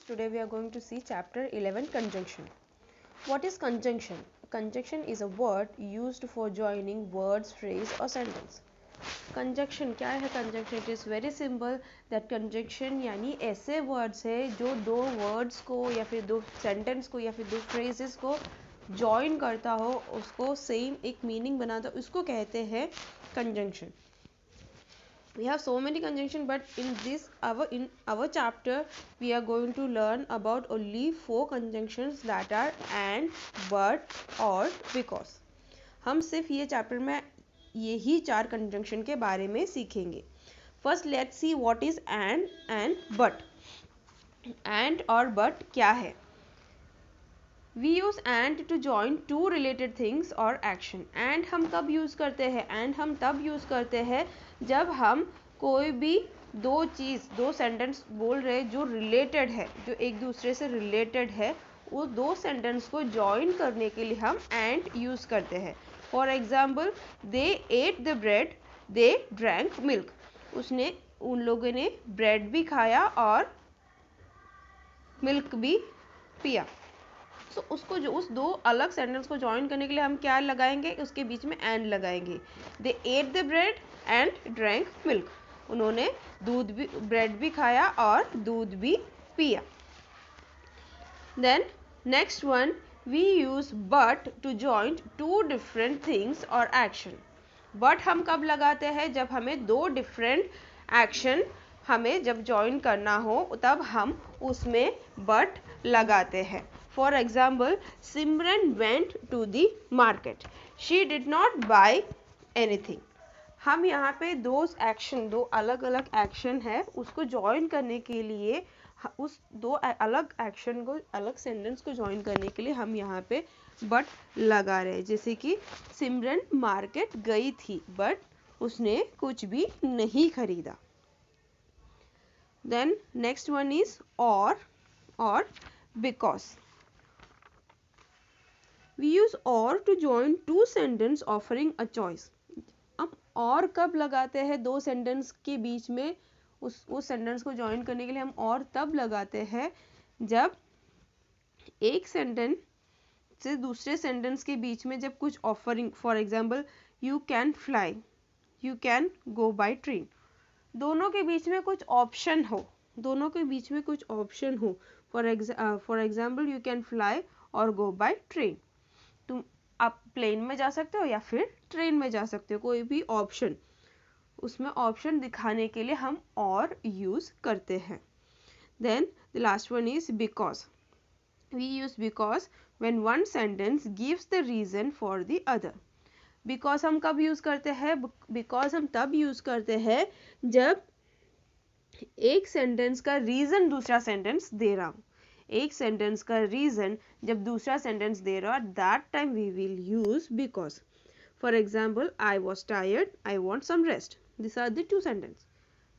Today we are going to see chapter 11, conjunction. What is conjunction? Conjunction is a word used for joining words, phrase or sentence. Conjunction क्या है? Conjunction it is very simple that conjunction यानी ऐसे words है जो दो words को या फिर दो sentence को या फिर दो phrases को join करता हो, उसको same एक meaning बनाता हो, उसको कहते हैं conjunction. We have so many conjunction, but in our chapter we are going to learn about only 4 conjunctions that are and, but, or, because. हम सिर्फ ये चैप्टर में यही 4 conjunction के बारे में सीखेंगे. First let's see what is and but. And और but क्या है? We use and to join two related things or action. And हम कब use करते हैं? And हम तब use करते हैं जब हम कोई भी दो चीज़, दो सेंटेंस बोल रहे जो रिलेटेड है, जो एक दूसरे से रिलेटेड है, वो दो सेंटेंस को जॉइन करने के लिए हम एंड यूज़ करते हैं. For example, they ate the bread, they drank milk. उन लोगों ने ब्रेड भी खाया और मिल्क भी पिया. तो उसको जो उस दो अलग सेंटेंस को जॉइन करने के लिए हम क्या लगाएंगे? उसके बीच में एंड लगाएंगे. They ate the bread and drank milk. उन्होंने ब्रेड भी खाया और दूध भी पिया. Then next one, we use but to join two different things और एक्शन. बट हम कब लगाते हैं? जब हमें दो डिफरेंट एक्शन हमें जब जॉइन करना हो तब हम उसमें बट लगाते हैं. For example, Simran went to the market. She did not buy anything. हम यहाँ पे दो अलग अलग एक्शन है, उसको जॉइन करने के लिए उस दो अलग एक्शन को, अलग सेंटेंस को जॉइन करने के लिए हम यहाँ पे बट लगा रहे हैं. जैसे कि सिमरन मार्केट गई थी बट उसने कुछ भी नहीं खरीदा. देन नेक्स्ट वन इज और because. We use or to join two sentence offering a choice. अब और कब लगाते हैं? दो सेंटेंस के बीच में उस सेंटेंस को जॉइन करने के लिए हम और तब लगाते हैं जब एक सेंटेंस से दूसरे सेंटेंस के बीच में जब कुछ offering, for example you can fly, you can go by train, दोनों के बीच में कुछ ऑप्शन हो, दोनों के बीच में कुछ ऑप्शन हो. For example you can fly और गो बाय ट्रेन. तुम आप प्लेन में जा सकते हो या फिर ट्रेन में जा सकते हो, कोई भी ऑप्शन, उसमें ऑप्शन दिखाने के लिए हम और यूज करते हैं. Then the last one is because. We use because when one sentence gives the reason for the other. Because हम कब यूज करते हैं? बिकॉज हम तब यूज करते हैं जब एक सेंटेंस का रीजन दूसरा सेंटेंस दे रहा हूं. एक सेंटेंस का रीजन जब दूसरा सेंटेंस दे रहा है, that time we will use because. For example, I was tired, I want some rest. This are the two sentence.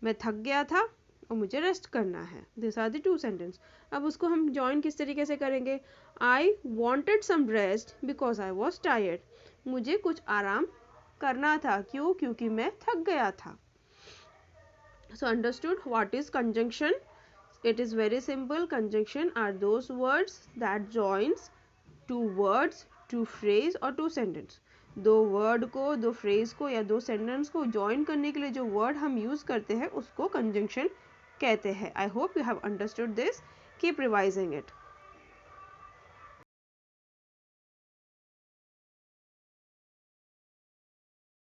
मैं थक गया था और मुझे रेस्ट करना है. This are the two sentence. अब उसको हम जॉइन किस तरीके से करेंगे? I wanted some rest because I was tired. मुझे कुछ आराम करना था. क्यों? क्योंकि मैं थक गया था. So understood what is conjunction? It is very simple. Conjunction are those words that joins two words, two phrase or two sentence. दो word को, दो phrase को या दो sentence को join करने के लिए जो word हम use करते हैं उसको conjunction कहते हैं. I hope you have understood this. Keep revising it.